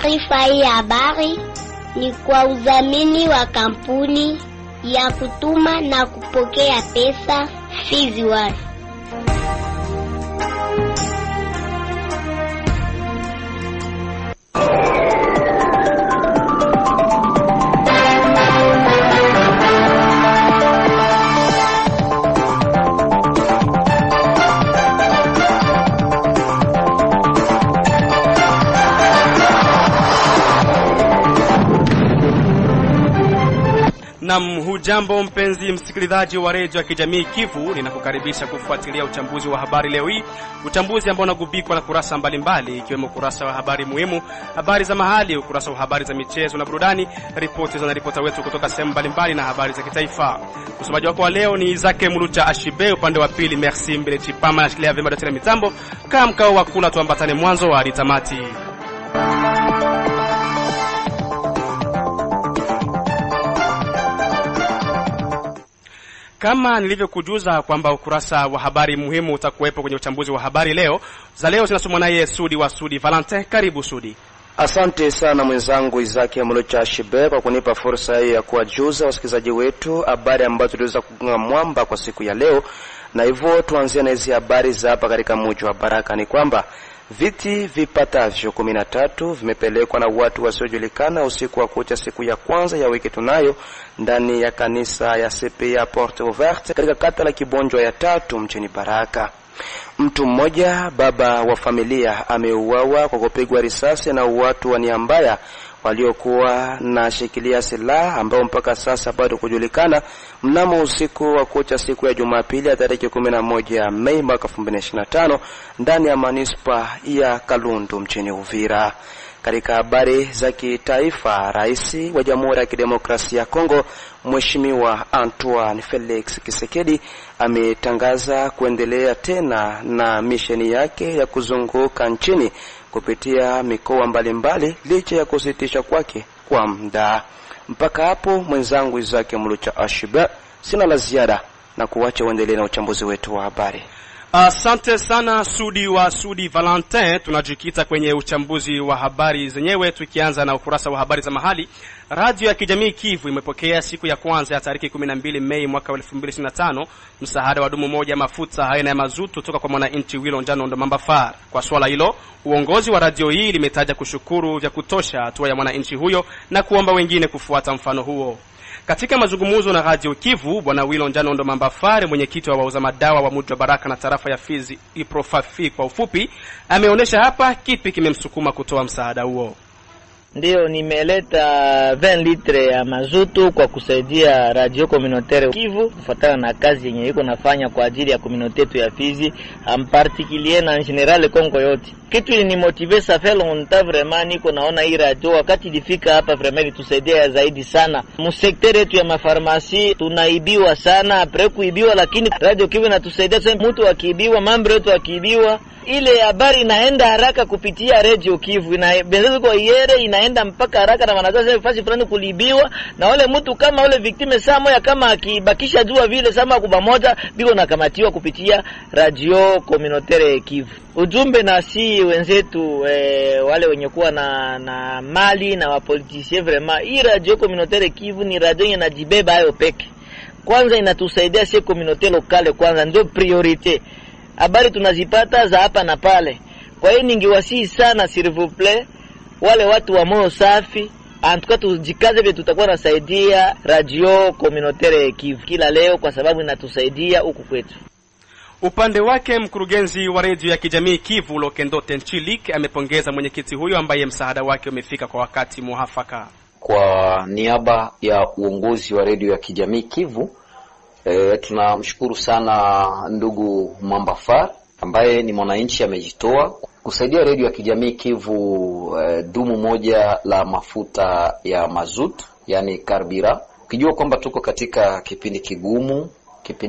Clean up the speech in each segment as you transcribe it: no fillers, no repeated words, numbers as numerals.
Taarifa hii ya habari ni kwa udhamini wa kampuni ya kutuma na kupokea pesa Fizi One. Naam, hujambo mpenzi msikilizaji wa redio ya kijamii Kivu, ninakukaribisha kufuatilia uchambuzi wa habari leo hii. Uchambuzi ambao unagubikwa na kurasa mbalimbali ikiwemo kurasa wa habari muhimu, habari za mahali, ukurasa wa habari za michezo na burudani, ripoti za ripota wetu kutoka sehemu mbalimbali na habari za kitaifa. Msomaji wako wa leo ni Zake Mulucha Ashibe, upande wa pili Merci Mbele Chipama na shikilia vyema dotele mitambo. Kama mkao wa kula tuambatane mwanzo hadi tamati. Kama nilivyokujuza kwamba ukurasa wa habari muhimu utakuwepo kwenye uchambuzi wa habari leo. Za leo zinasomwa naye Sudi wa Sudi Valentin. Karibu Sudi. Asante sana mwenzangu Izaki Mulucha Shibe kwa kunipa fursa hii ya kuwajuza wasikilizaji wetu habari ambazo tuliweza kugonga mwamba kwa siku ya leo. Na hivyo tuanzie na hizi habari za hapa katika mji wa Baraka. Ni kwamba viti vipatavyo 13 vimepelekwa na watu wasiojulikana usiku wa kucha siku ya kwanza ya wiki tunayo ndani ya kanisa ya CPA Porte Ouverte katika kata la Kibonjwa ya 3 mjini Baraka. Mtu mmoja, baba wa familia, ameuawa kwa kupigwa risasi na watu wa nia mbaya waliokuwa na shikilia silaha ambao mpaka sasa bado kujulikana mnamo usiku wa kucha siku ya Jumapili ya tarehe 11 Mei mwaka 2025 ndani ya manispa ya Kalundu mjini Uvira. Katika habari za kitaifa, Rais wa Jamhuri ya Kidemokrasia ya Kongo Mheshimiwa Antoine Felix Tshisekedi ametangaza kuendelea tena na misheni yake ya kuzunguka nchini kupitia mikoa mbalimbali licha ya kusitisha kwake kwa muda. Mpaka hapo mwenzangu Izaki Mulucha Ashiba, sina la ziada na kuacha uendelee na uchambuzi wetu wa habari. Asante sana Sudi wa Sudi Valentin. Tunajikita kwenye uchambuzi wa habari zenyewe tukianza na ukurasa wa habari za mahali. Radio ya kijamii Kivu imepokea siku ya kwanza ya tarehe 12 Mei mwaka 2025 msaada wa dumu moja mafuta aina ya mazutu kutoka kwa mwananchi Wilon Njano Ndo Mambafar. Kwa swala hilo, uongozi wa radio hii limetaja kushukuru vya kutosha hatua ya mwananchi huyo na kuomba wengine kufuata mfano huo. Katika mazungumzo na Radio Kivu, Bwana Wilon Njano Ndo Mambafari, mwenyekiti wa wauza madawa wa mji wa Baraka na tarafa ya Fizi, Iprofafi kwa ufupi, ameonyesha hapa kipi kimemsukuma kutoa msaada huo. Ndio nimeleta 20 litre ya mazutu kwa kusaidia radio communautaire Kivu kufuatana na kazi yenye iko nafanya kwa ajili ya communauté yetu ya Fizi, en particulier na en general Kongo yote. Kitu ni motive ça fait longtemps vraiment niko naona hii radio wakati ilifika hapa vraiment itusaidia zaidi sana. Mu secteur yetu ya mafarmasi tunaibiwa sana, après kuibiwa lakini radio Kivu inatusaidia sana. Mtu akiibiwa, mambo yetu akiibiwa, ile habari inaenda haraka kupitia Radio Kivu, inabenza kwa yere inaenda mpaka haraka na wanazaza fasi fulani kulibiwa, na wale mtu kama wale victime saa moja kama akibakisha jua vile sama kuba moja biko nakamatiwa kupitia radio communautaire Kivu. Ujumbe na si wenzetu wale wenye kuwa na mali na wapoliticiens vraiment, hii radio communautaire Kivu ni radio yenye najibeba hayo peke. Kwanza inatusaidia si communauté locale, kwanza ndio priorite. Habari tunazipata za hapa na pale. Kwa hiyo ningewasihi sana s'il vous plaît wale watu wa moyo safi, antuka tujikaze vile tutakuwa nasaidia radio communautaire Kivu kila leo kwa sababu inatusaidia huku kwetu. Upande wake mkurugenzi wa redio ya kijamii Kivu Lokendo Tenchilik amepongeza mwenyekiti huyo ambaye msaada wake umefika kwa wakati muafaka. Kwa niaba ya uongozi wa redio ya kijamii Kivu, tunamshukuru sana ndugu Mambafar ambaye ni mwananchi amejitoa kusaidia redio ya kijamii Kivu dumu moja la mafuta ya mazut, yani karbira. Ukijua kwamba tuko katika kipindi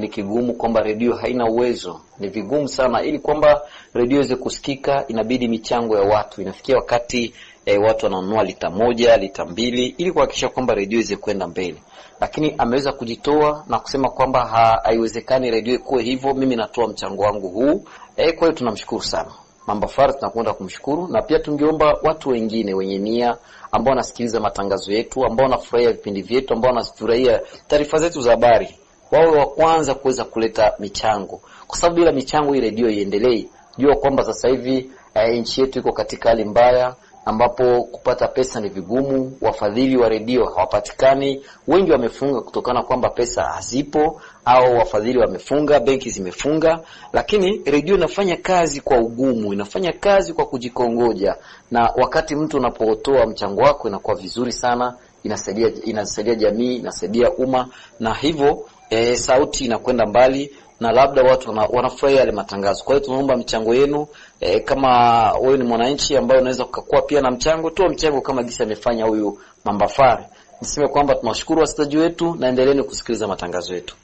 kigumu kwamba redio haina uwezo, ni vigumu sana ili kwamba redio iweze kusikika, inabidi michango ya watu. Inafikia wakati watu wananunua lita 1, lita 2 ili kuhakikisha kwamba redio iweze kwenda mbele. Lakini ameweza kujitoa na kusema kwamba haiwezekani redio ikuwe hivyo, mimi natoa mchango wangu huu. Kwa hiyo tunamshukuru sana. Mambafar tunakwenda kumshukuru, na pia tungeomba watu wengine wenye nia ambao wanasikiliza matangazo yetu, ambao wanafurahia vipindi vyetu, ambao wanafurahia taarifa zetu za habari, wawe wa kwanza kuweza kuleta michango, kwa sababu bila michango hii redio iendelee. Jua kwamba sasa hivi nchi yetu iko katika hali mbaya ambapo kupata pesa ni vigumu, wafadhili wa redio hawapatikani, wengi wamefunga kutokana kwamba pesa hazipo, au wafadhili wamefunga, benki zimefunga, lakini redio inafanya kazi kwa ugumu, inafanya kazi kwa kujikongoja, na wakati mtu unapotoa mchango wako inakuwa vizuri sana, inasaidia jamii, inasaidia umma, na hivyo sauti inakwenda mbali na labda watu wanafurahia yale matangazo. Kwa hiyo tunaomba mchango yenu. Kama wewe ni mwananchi ambaye unaweza kuwa pia na mchango, toa mchango kama gisa amefanya huyu Mambafari. Niseme kwamba tunawashukuru wasikilizaji wetu, na endeleeni kusikiliza matangazo yetu.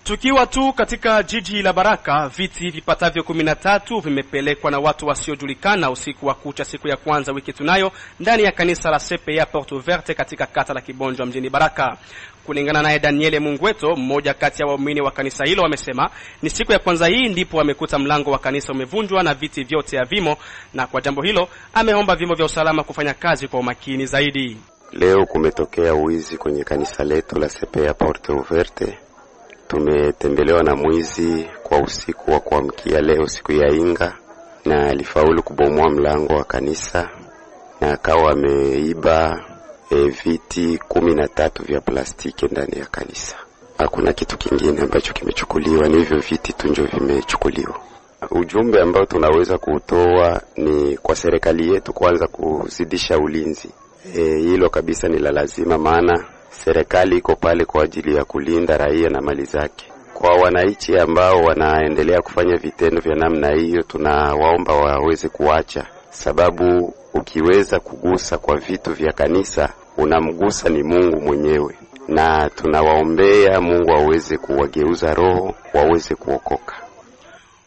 Tukiwa tu katika jiji la Baraka, viti vipatavyo 13 vimepelekwa na watu wasiojulikana usiku wa kucha siku ya kwanza wiki tunayo ndani ya kanisa la CPA Porte Verte katika kata la Kibonjo mjini Baraka. Kulingana naye Daniele Mungweto, mmoja kati ya waumini wa kanisa hilo, wamesema ni siku ya kwanza hii ndipo wamekuta mlango wa kanisa umevunjwa na viti vyote havimo, na kwa jambo hilo ameomba vyombo vya usalama kufanya kazi kwa umakini zaidi. Leo kumetokea wizi kwenye kanisa letu la CPA Porte Verte. Tumetembelewa na mwizi kwa usiku wa kuamkia leo siku ya Inga, na alifaulu kubomoa mlango wa kanisa na akawa ameiba viti 13 vya plastiki ndani ya kanisa. Hakuna kitu kingine ambacho kimechukuliwa, ni hivyo viti tu ndio vimechukuliwa. Ujumbe ambao tunaweza kutoa ni kwa serikali yetu kwanza kuzidisha ulinzi. Hilo kabisa ni la lazima, maana serikali iko pale kwa ajili ya kulinda raia na mali zake. Kwa wananchi ambao wanaendelea kufanya vitendo vya namna hiyo, tunawaomba waweze kuacha, sababu ukiweza kugusa kwa vitu vya kanisa unamgusa ni Mungu mwenyewe, na tunawaombea Mungu aweze kuwageuza roho waweze kuokoka.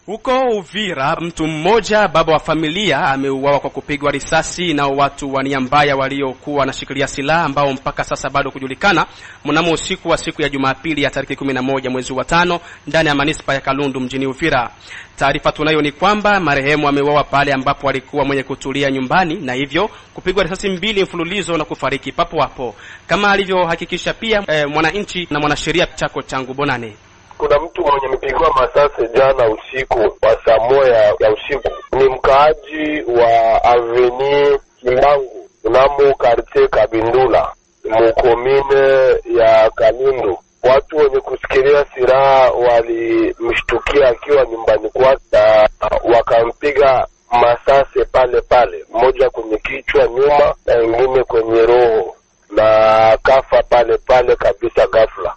Huko Uvira, mtu mmoja, baba wa familia, ameuawa kwa kupigwa risasi na watu wa nia mbaya waliokuwa wanashikilia silaha ambao mpaka sasa bado kujulikana, mnamo usiku wa siku ya Jumapili ya tarehe 11 mwezi wa 5 ndani ya manispa ya Kalundu mjini Uvira. Taarifa tunayo ni kwamba marehemu ameuawa pale ambapo alikuwa mwenye kutulia nyumbani, na hivyo kupigwa risasi 2 mfululizo na kufariki papo hapo, kama alivyohakikisha pia mwananchi na mwanasheria Chako Changu Bonane. Kuna mtu mwenye mpigwa masasi jana usiku wa saa 1 ya usiku. Ni mkaaji wa Avenue Kimbangu, mnamo quartier Kabindula, mkomine ya Kalundu. Watu wenye kusikilia silaha walimshtukia akiwa nyumbani kwake, wakampiga masasi pale pale, mmoja kwenye kichwa nyuma na mwingine kwenye roho, na kafa pale pale kabisa ghafla.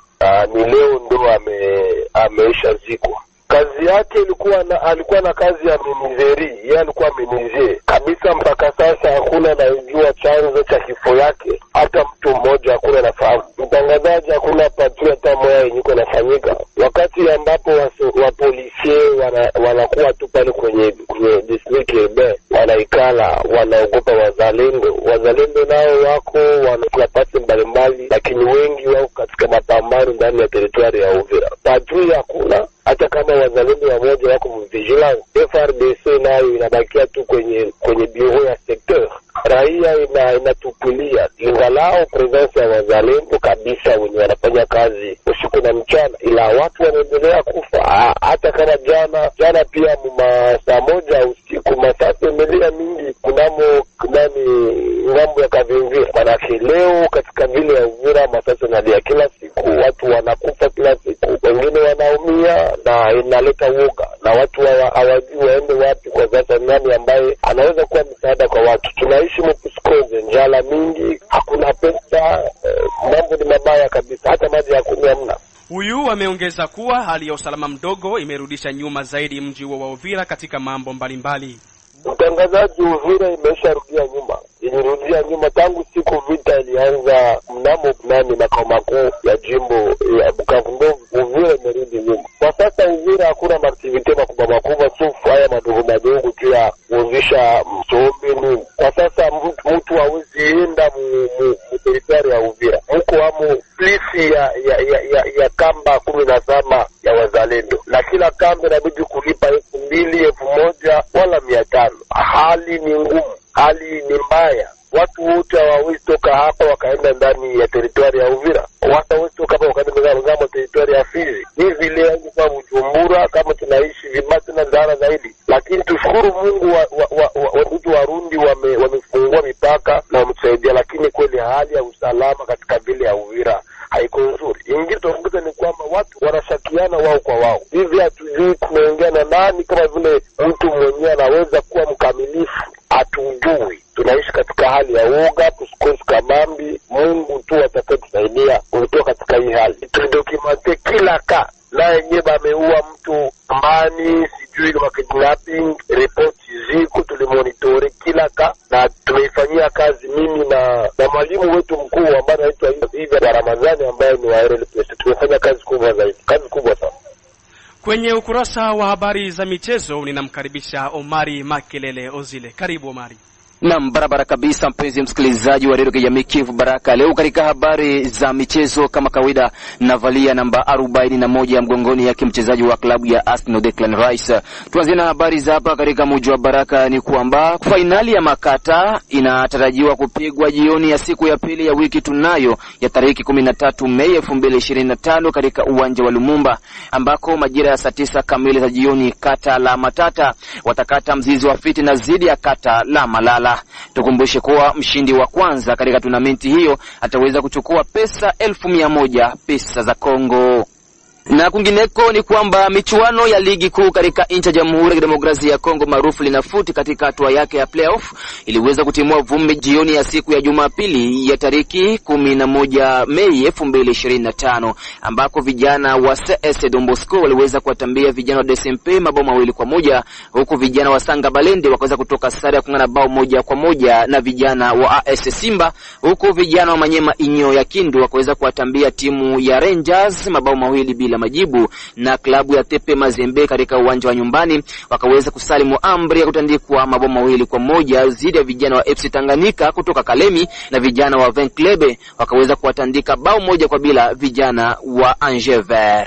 Ni leo ndo ameisha ziko. Kazi yake alikuwa na kazi ya minizeri, yeye alikuwa minizie kabisa. Mpaka sasa hakuna anayejua chanzo cha kifo yake, hata mtu mmoja hakuna anafahamu. Mtangazaji, hakuna patria hata moja yenye inafanyika wakati ambapo wapolisie wanakuwa tu pale kwenye district Ebe, wanaikala wanaogopa wazalendo. Wazalendo nao wako wanapasi mbalimbali, lakini wengi wao katika mapambano ndani ya teritwari ya Uvira. Patria hakuna, hata kama wazalendo wamoja wako vigilance. FRDC nayo inabakia tu kwenye bureau ya secteur. Raia inatupulia ingalao presence ya wazalendo kabisa wenye wanafanya kazi usiku na mchana, ila watu wanaendelea kufa. Hata kama jana pia saa 1 usiku masasi endelea mingi kunamo ngambo ya Kavimvira. Manake leo katika vile ya Uvira masasi yanalia kila siku, watu wanakufa kila siku, wengine wanaumia, na inaleta woga na watu hawajui waende wapi kwa sasa. Nani ambaye anaweza kuwa msaada kwa watu? Tunaishi mpuskoze, njala mingi, hakuna pesa, mambo ni mabaya kabisa, hata maji hakuna hamna. Huyu ameongeza kuwa hali ya usalama mdogo imerudisha nyuma zaidi mji wa Uvira katika mambo mbalimbali. Mtangazaji, Uvira imesharudia nyuma. Ilirudia nyuma tangu siku vita ilianza mnamo makao makuu ya jimbo ya Bukavu. Uvira imerudi nyuma. Kwa sasa Uvira hakuna maaktivite makubwa sufu haya madogo tu ya kuanzisha msombe. Kwa sasa mtu hawezi enda territory ya Uvira. Mko hapo polisi ya kamba 17 ya wazalendo, na kila kamba inabidi kulipa 2,000 2,000, 1,000 wala 500. Hali ni ngumu, hali ni mbaya. Watu wote hawawezi toka hapa wakaenda ndani ya teritwari ya Uvira. Watu hawawezi toka hapa wakaenda ngamo teritwari ya Fizi. Ni vile yangu kwa Bujumbura kama tunaishi vibaya na ndara zaidi. Lakini tushukuru Mungu watu Warundi wamefungua mipaka na wametusaidia, lakini kweli hali ya usalama katika vile ya Uvira haiko nzuri. Ingine tunakuta ni kwamba watu wanashakiana wao kwa wao. Hivi hatujui tunaongea na nani, kama vile mtu mwenyewe anaweza kuwa mkamilifu. Hatujui. Tunaishi katika hali ya uoga, tusikosi kamambi. Mungu tu atakayetusaidia kutoka katika hii hali. Tudokimante kila na yenyewe ameua mtu ambani, sijui kama kidnapping, report ziko tulimonitore kila na tumeifanyia kazi mimi na mwalimu wetu mkuu ambaye anaitwa hivi Ramadhani ambaye ni wa RLPS. Tumefanya kazi kubwa zaidi, kazi kubwa sana. Kwenye ukurasa wa habari za michezo ninamkaribisha Omari Makelele Ozile. Karibu Omari. Naam, barabara kabisa mpenzi msikilizaji wa Radio Kijamii Kivu Baraka. Leo katika habari za michezo kama kawaida navalia namba 41 ya mgongoni yake mchezaji wa klabu ya Arsenal Declan Rice. Tuanze na habari za hapa katika mji wa Baraka ni kwamba finali ya makata inatarajiwa kupigwa jioni ya siku ya pili ya wiki tunayo ya tarehe 13 Mei 2025 katika uwanja wa Lumumba, ambako majira ya saa 9 kamili za jioni kata la Matata watakata mzizi wa fiti na zidi ya kata la Malala. Tukumbushe kuwa mshindi wa kwanza katika tournamenti hiyo ataweza kuchukua pesa 1,100 pesa za Kongo. Na kungineko ni kwamba michuano ya ligi kuu katika nchi ya Jamhuri ya Kidemokrasia ya Kongo maarufu linafuti katika hatua yake ya playoff iliweza kutimua vumbi jioni ya siku ya Jumapili ya tariki 11 Mei 2025, ambako vijana wa CS Don Bosco waliweza kuwatambia vijana wa DSMP mabao 2-1, huku vijana wa Sanga Balende wakaweza kutoka sare ya kungana bao 1-1 na vijana wa AS Simba, huku vijana wa Manyema Inyo ya Kindu wakaweza kuwatambia timu ya Rangers mabao 2 bila majibu, na klabu ya Tepe Mazembe katika uwanja wa nyumbani wakaweza kusalimu amri ya kutandikwa mabao 2-1 zidi ya vijana wa FC Tanganyika kutoka Kalemi, na vijana wa Venklebe wakaweza kuwatandika bao 1-0 vijana wa Angever.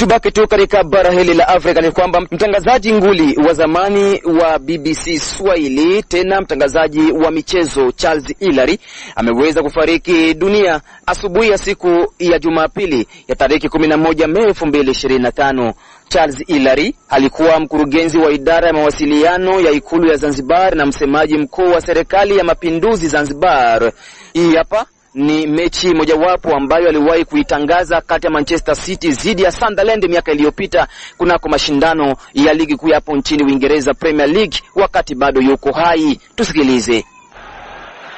Tubaki tu katika bara hili la Afrika ni kwamba mtangazaji nguli wa zamani wa BBC Swahili, tena mtangazaji wa michezo Charles Hilary ameweza kufariki dunia asubuhi ya siku ya Jumapili ya tarehe 11 Mei 2025. Charles Hilary alikuwa mkurugenzi wa idara ya mawasiliano ya ikulu ya Zanzibar na msemaji mkuu wa serikali ya mapinduzi Zanzibar. Hii hapa ni mechi mojawapo ambayo aliwahi kuitangaza kati ya Manchester City dhidi ya Sunderland miaka iliyopita kunako mashindano ya ligi kuu hapo nchini Uingereza Premier League, wakati bado yuko hai. Tusikilize.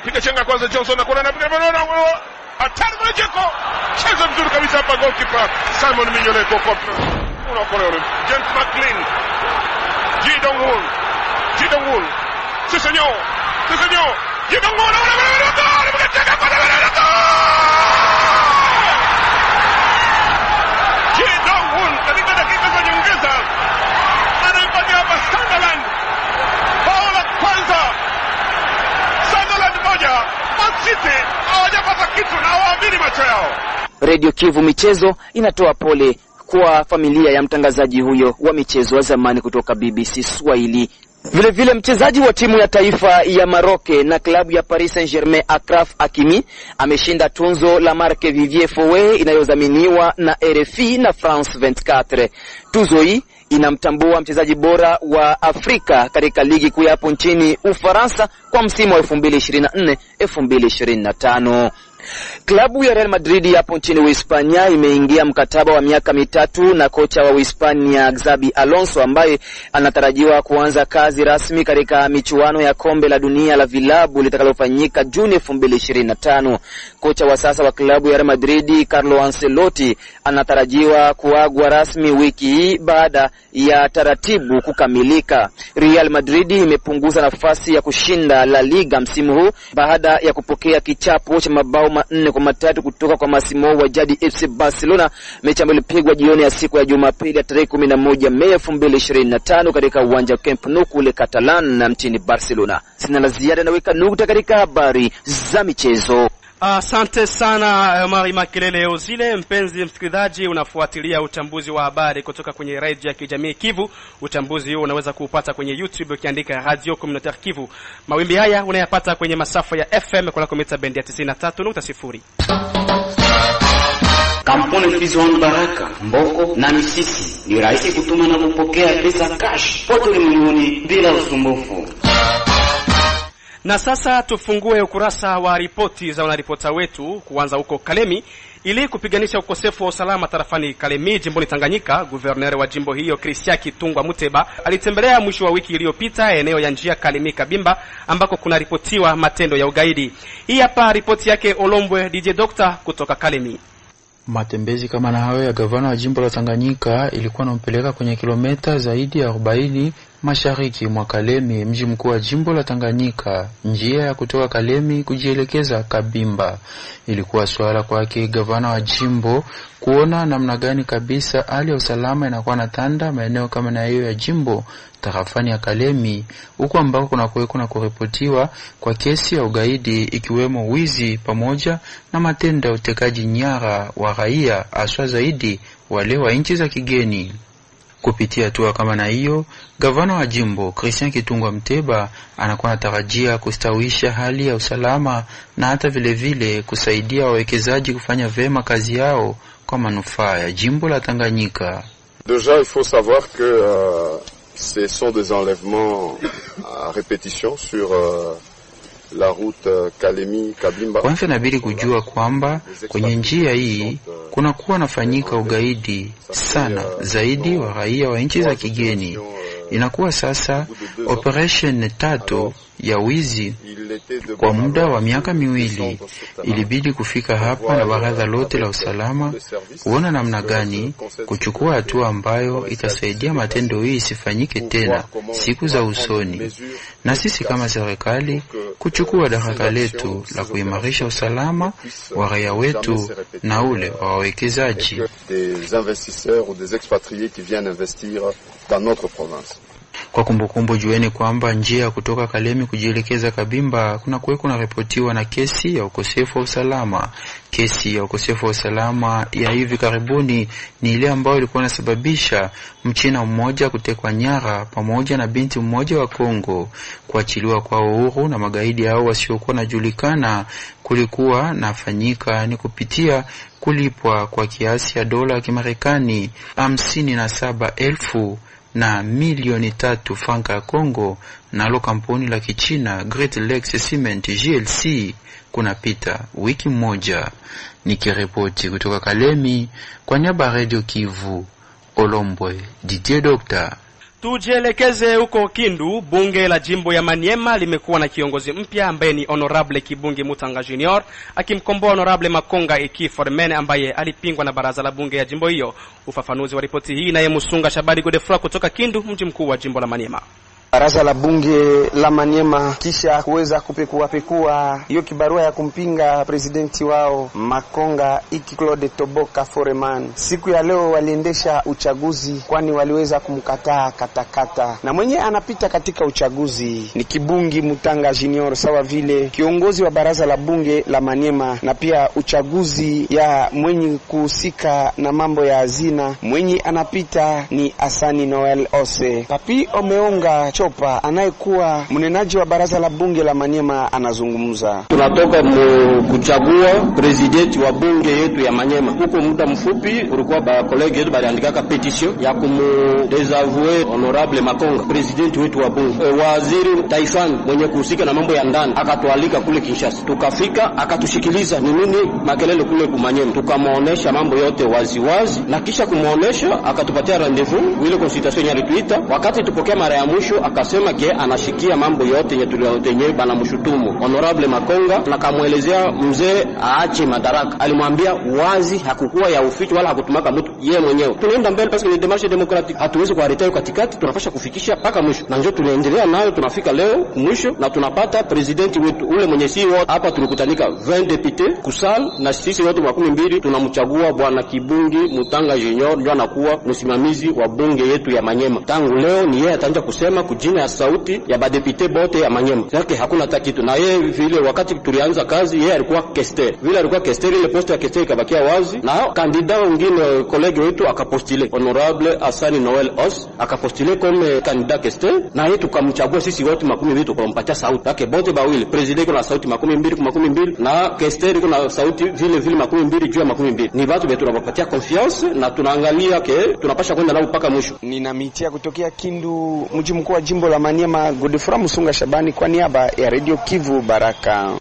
Piga chenga kwanza Johnson na kuna hatari kwa Jeko. Cheza vizuri kabisa hapa goalkeeper Simon Mignoleko kopra. Unakolewa James McLean. Ji Dong-hoon. Si señor. Ji Dong-hoon. Ji Dong-hoon katika dakika za nyongeza anampatia hapa Sunderland bao la kwanza. Sunderland 1, Man City hawajapata kitu na hawaamini macho yao. Radio Kivu Michezo inatoa pole kwa familia ya mtangazaji huyo wa michezo wa zamani kutoka BBC Swahili. Vile mchezaji wa timu ya taifa ya Maroke na klabu ya Paris Saint-Germain Akraf Hakimi ameshinda tunzo la Marc Vivier Foe inayodhaminiwa na RFI na France 24. Tuzo hii inamtambua mchezaji bora wa Afrika katika ligi kuu hapo nchini Ufaransa kwa msimu wa 2024-2025. Klabu ya Real Madrid hapo nchini Uhispania imeingia mkataba wa miaka 3 na kocha wa Uhispania Xabi Alonso ambaye anatarajiwa kuanza kazi rasmi katika michuano ya kombe la dunia la vilabu litakalofanyika Juni 2025. Kocha wa sasa wa klabu ya Real Madrid Carlo Ancelotti anatarajiwa kuagwa rasmi wiki hii baada ya taratibu kukamilika. Real Madrid imepunguza nafasi ya kushinda La Liga msimu huu baada ya kupokea kichapo cha mabao 4-3 kutoka kwa Massimo wa jadi FC Barcelona, mechi ambayo ilipigwa jioni ya siku ya Jumapili ya tarehe 11 Mei 2025 katika uwanja wa Camp Nou kule Catalan na mjini Barcelona. Sina la ziada, naweka nukta katika habari za michezo. Asante sana Mari Makelele Ozile. Mpenzi msikilizaji, unafuatilia uchambuzi wa habari kutoka kwenye Radio ya Kijamii Kivu. Uchambuzi huu unaweza kuupata kwenye YouTube ukiandika Radio Communautaire Kivu. Mawimbi haya unayapata kwenye masafa ya FM kwa mita bendi ya 93.0. Kampuni Fizon Baraka, Mboko na Misisi ni rahisi kutuma na kupokea pesa cash pote ulimwenguni bila usumbufu. Na sasa tufungue ukurasa wa ripoti za wanaripota wetu, kuanza huko Kalemi. Ili kupiganisha ukosefu wa usalama tarafani Kalemi, jimboni Tanganyika, guverneur wa jimbo hiyo Christian Kitungwa Muteba alitembelea mwisho wa wiki iliyopita eneo ya njia Kalemi Kabimba ambako kuna ripotiwa matendo ya ugaidi. Hii hapa ripoti yake Olombwe DJ Doctor kutoka Kalemi. Matembezi kama na hayo ya gavana wa jimbo la Tanganyika ilikuwa inampeleka kwenye kilomita zaidi ya 40 mashariki mwa Kalemi, mji mkuu wa jimbo la Tanganyika. Njia ya kutoka Kalemi kujielekeza Kabimba ilikuwa swala kwake gavana wa jimbo kuona namna gani kabisa hali ya usalama inakuwa natanda maeneo kama na hiyo ya jimbo tarafani ya Kalemi, huko ambako kuna kuweko na kuripotiwa kwa kesi ya ugaidi ikiwemo wizi pamoja na matendo ya utekaji nyara wa raia, aswa zaidi wale wa nchi za kigeni. Kupitia hatua kama na hiyo, gavana wa jimbo Christian Kitungwa Muteba anakuwa anatarajia kustawisha hali ya usalama na hata vile vile kusaidia wawekezaji kufanya vema kazi yao kwa manufaa ya jimbo la Tanganyika. Déjà, il faut savoir que ce sont des enlèvements à répétition sur la route Kalemi Kabimba. Kwanza inabidi kujua kwamba kwenye njia hii kuna kuwa nafanyika ugaidi sana zaidi wa raia wa nchi za kigeni. Inakuwa sasa operation 3 ya wizi kwa muda wa miaka 2. Ilibidi kufika hapa na baraza lote la usalama kuona namna gani kuchukua hatua ambayo itasaidia matendo hii isifanyike tena siku za usoni, na sisi kama serikali kuchukua daraka letu la kuimarisha usalama wa raia wetu na ule wa wawekezaji. Kwa kumbukumbu, jueni kwamba njia kutoka Kalemi kujielekeza Kabimba kuna kuweko na ripotiwa na kesi ya ukosefu wa usalama. Kesi ya ukosefu wa usalama ya hivi karibuni ni ile ambayo ilikuwa inasababisha mchina mmoja kutekwa nyara pamoja na binti mmoja wa Kongo. Kuachiliwa kwa uhuru na magaidi hao wasiokuwa najulikana kulikuwa nafanyika ni kupitia kulipwa kwa kiasi ya dola ya Kimarekani 57,000 na milioni 3 franka ya Kongo nalo kampuni la Kichina Great Lakes Cement GLC. Kunapita wiki moja. Nikiripoti kutoka Kalemi kwa niaba ya Radio Kivu, Olombwe DJ Doctor. Tujielekeze huko Kindu. Bunge la jimbo ya Maniema limekuwa na kiongozi mpya ambaye ni Honorable Kibungi Mutanga Junior, akimkomboa Honorable Makonga Eki Formen ambaye alipingwa na baraza la bunge ya jimbo hiyo. Ufafanuzi wa ripoti hii naye Musunga Shabari Godefroid kutoka Kindu, mji mkuu wa jimbo la Maniema. Baraza la bunge la Maniema kisha kuweza kupekua hiyo kibarua ya kumpinga presidenti wao Makonga Eki Claude Toboka Foreman. Siku ya leo waliendesha uchaguzi, kwani waliweza kumkataa katakata, na mwenye anapita katika uchaguzi ni Kibungi Mutanga Junior, sawa vile kiongozi wa baraza la bunge la Maniema, na pia uchaguzi ya mwenye kuhusika na mambo ya hazina, mwenye anapita ni Asani Noel Ose. Papi Omeonga Chopa anayekuwa mnenaji wa baraza la bunge la Maniema anazungumza. Tunatoka kuchagua presidenti wa bunge yetu ya Maniema. Huko muda mfupi ulikuwa ba colleague yetu baliandika petition ya kumdesavouer honorable Makonga, presidenti wetu wa bunge. Waziri Taifan mwenye kuhusika na mambo ya ndani akatualika kule Kinshasa. Tukafika akatushikiliza ni nini makelele kule ku Maniema. Tukamuonesha mambo yote waziwazi, na kisha kumuonesha akatupatia rendezvous ile consultation ya Twitter. Wakati tupokea mara ya mwisho akasema ke anashikia mambo yote yenye bana mshutumu honorable Makonga, na kamuelezea mzee aache madaraka. Alimwambia wazi hakukuwa ya uficho wala hakutumaka mtu, yeye mwenyewe. Tunaenda mbele parce que ni démarche démocratique, hatuwezi kuarrêter katikati, tunapasha kufikisha mpaka mwisho, na njoo tunaendelea nayo. Tunafika leo mwisho na tunapata president wetu ule mwenye si wote hapa. Tulikutanika 20 députés kusal, na sisi wote 12 tunamchagua bwana Kibungi Mutanga Junior ndio anakuwa msimamizi wa bunge yetu ya Maniema. Tangu leo ni yeye ataanza kusema jina ya sauti ya badepite bote ya Manyema. Yake hakuna hata kitu. Na yeye vile wakati tulianza kazi yeye alikuwa kester. Vile alikuwa kester, ile poste ya kester ikabakia wazi na kandida wengine kolege wetu akapostile honorable Asani Noel Os akapostile kama kandida kester, na yeye tukamchagua sisi wote 12 tukampatia sauti. Yake bote bawili president kuna sauti 12 na kester kuna sauti vile 12 juu ya 12. Ni watu wetu tunawapatia confiance na tunaangalia ke tunapasha kwenda nao mpaka mwisho. Ninamitia kutokea Kindu, mji mkuu wa jimbo la Maniema, Godefroid Musunga Shabani kwa niaba ya Radio Kivu Baraka.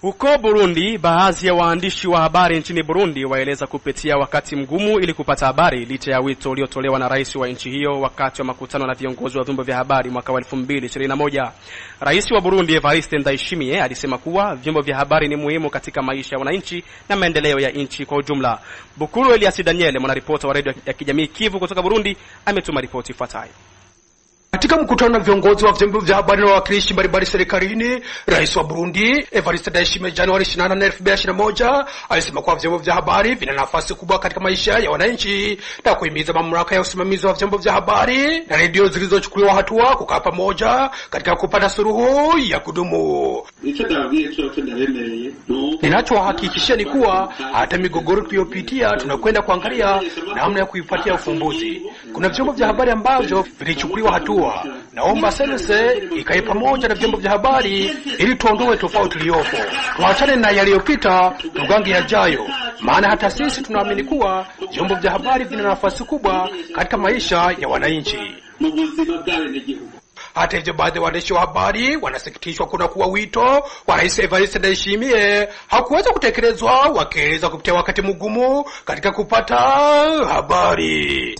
Huko Burundi, baadhi ya waandishi wa habari nchini Burundi waeleza kupitia wakati mgumu ili kupata habari licha ya wito uliotolewa na rais wa nchi hiyo wakati wa makutano na viongozi wa vyombo vya habari mwaka wa 2021. Rais wa Burundi Evariste Ndayishimiye alisema kuwa vyombo vya habari ni muhimu katika maisha ya wananchi na maendeleo ya nchi kwa ujumla. Bukuru Elias Daniel, mwanaripota wa Radio ya Kijamii Kivu kutoka Burundi, ametuma ripoti ifuatayo. Katika mkutano na viongozi wa vyombo vya habari na wawakilishi mbalimbali serikalini, rais wa Burundi Evariste Ndayishimiye Januari 28, 2021 alisema kuwa vyombo vya habari vina nafasi kubwa katika maisha ya wananchi na kuhimiza mamlaka ya usimamizi wa vyombo vya habari na redio zilizochukuliwa hatua kukaa pamoja katika kupata suluhu ya kudumu. Ninachohakikishia ni kuwa hata migogoro tuliyopitia tunakwenda kuangalia namna ya kuipatia ufumbuzi. Kuna vyombo vya habari ambavyo vilichukuliwa hatua. Naomba sense ikae pamoja na vyombo vya habari ili tuondoe tofauti iliyopo. Tuachane na yaliyopita, tugange yajayo. Maana hata sisi tunaamini kuwa vyombo vya habari vina nafasi kubwa katika maisha ya wananchi. Hata hivyo, baadhi ya waandishi wa habari wanasikitishwa kuna kuwa wito wa Rais Evariste Ndayishimiye hakuweza kutekelezwa, wakieleza kupitia wakati mgumu katika kupata habari.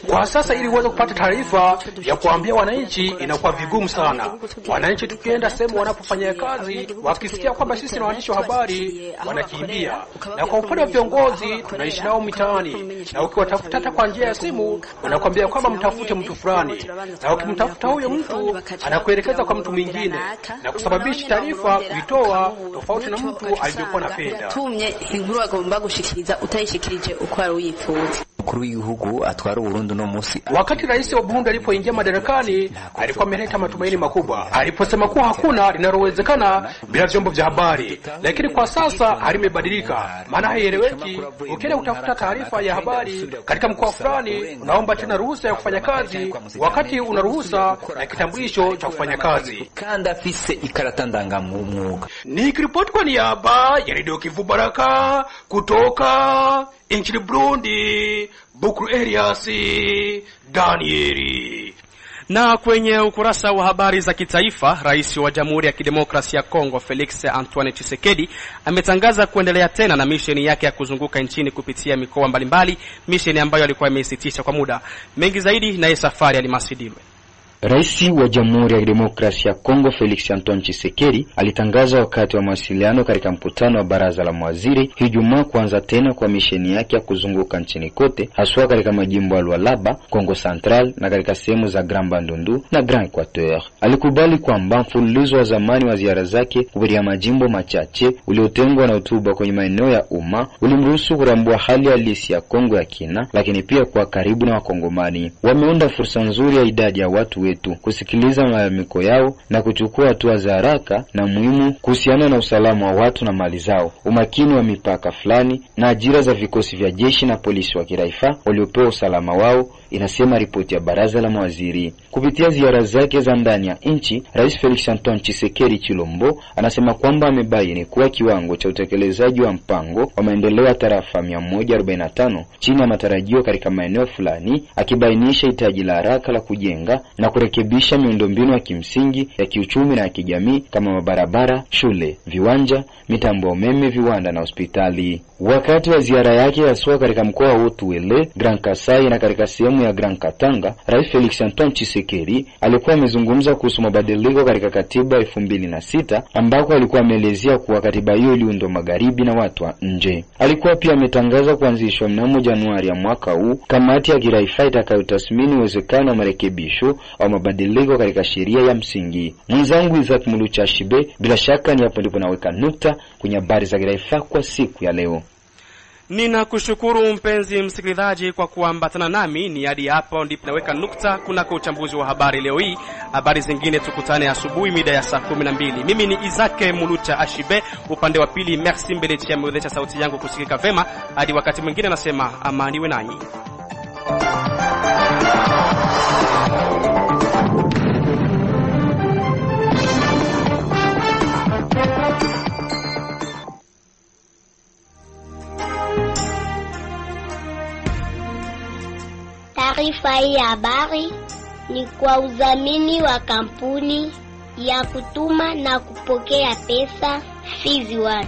Kwa sasa ili uweze kupata taarifa ya kuambia wananchi inakuwa vigumu sana. Wananchi tukienda sehemu wanapofanya kazi, wakisikia kwamba sisi ni waandishi wa habari, wanakimbia. Na kwa upande wa viongozi tunaishi nao mitaani, na ukiwatafuta hata kwa njia ya simu wanakuambia kwamba mtafute mtu fulani, na ukimtafuta huyo mtu anakuelekeza kwa mtu mwingine na kusababisha taarifa kuitoa tofauti na mtu aliyekuwa anapenda. Inkuru agomba gushikiriza utayishikirije uko ari uyifuza. Mkuru w'igihugu atwara Burundi no musi. Wakati rais wa Burundi alipoingia madarakani, alikuwa ameleta matumaini makubwa. Aliposema kuwa hakuna linalowezekana bila vyombo vya habari. Lakini kwa sasa hali imebadilika. Maana haieleweki. Ukienda kutafuta taarifa ya habari katika mkoa fulani, unaomba tena ruhusa ya kufanya kazi wakati una ruhusa na kitambulisho cha kufanya kazi. Kanda afise ikarata ndangamwuga. Nikiripoti kwa niaba ya Radio Kivu Baraka kutoka nchini Burundi, Bukuru Elias Danieli. Na kwenye ukurasa wa habari za kitaifa, rais wa Jamhuri ya Kidemokrasia ya Kongo Felix Antoine Tshisekedi ametangaza kuendelea tena na misheni yake ya kuzunguka nchini kupitia mikoa mbalimbali, misheni ambayo alikuwa amesitisha kwa muda. Mengi zaidi na Safari Alimasidilwe. Rais wa Jamhuri ya Demokrasia ya Kongo Felix Antoine Tshisekedi alitangaza wakati wa mawasiliano katika mkutano wa baraza la mawaziri Ijumaa kuanza tena kwa misheni yake ya kuzunguka nchini kote, haswa katika majimbo ya Lualaba, Kongo Central na katika sehemu za Grand Bandundu na Grand Equateur. Alikubali kwamba mfululizo wa zamani wa ziara zake kupitia majimbo machache uliotengwa na hotuba kwenye maeneo ya umma ulimruhusu kurambua hali halisi ya Kongo ya kina, lakini pia kwa karibu na Wakongomani. Wameunda fursa nzuri ya idadi ya watu wetu kusikiliza malalamiko yao na kuchukua hatua za haraka na muhimu kuhusiana na usalama wa watu na mali zao, umakini wa mipaka fulani na ajira za vikosi vya jeshi na polisi wa kiraifa waliopewa usalama wao, inasema ripoti ya baraza la mawaziri. Kupitia ziara zake za ndani ya nchi, Rais Felix Antoine Tshisekedi Chilombo anasema kwamba amebaini kuwa kiwango cha utekelezaji wa mpango wa maendeleo ya tarafa 145 chini ya matarajio katika maeneo fulani, akibainisha hitaji la haraka la kujenga na kurekebisha miundombinu ya kimsingi ya kiuchumi na ya kijamii kama mabarabara, shule, viwanja, mitambo ya umeme, viwanda na hospitali. Wakati wa ziara yake haswa katika mkoa wa Otuele, Grand Kasai na katika sehemu ya Grand Katanga, Rais Felix Antoine Tshisekedi alikuwa amezungumza kuhusu mabadiliko katika katiba 2006 ambako alikuwa ameelezea kuwa katiba hiyo iliundwa magharibi na watu wa nje. Alikuwa pia ametangaza kuanzishwa mnamo Januari ya mwaka huu kamati ya kiraifa itakayotathmini uwezekano wa marekebisho au mabadiliko katika sheria ya msingi. Mwenzangu Isaac Muluchashibe, bila shaka ni hapo ndipo naweka nukta kwenye habari za kiraifa kwa siku ya leo. Ninakushukuru mpenzi msikilizaji kwa kuambatana nami. Ni hadi hapo ndipo naweka nukta kunako uchambuzi wa habari leo hii. Habari zingine tukutane asubuhi mida ya saa 12. Mimi ni Izake Mulucha Ashibe, upande wa pili Merci Mbelechi amewezesha sauti yangu kusikika vema. Hadi wakati mwingine nasema amani iwe nanyi. Taarifa hii ya habari ni kwa udhamini wa kampuni ya kutuma na kupokea pesa Fizi One.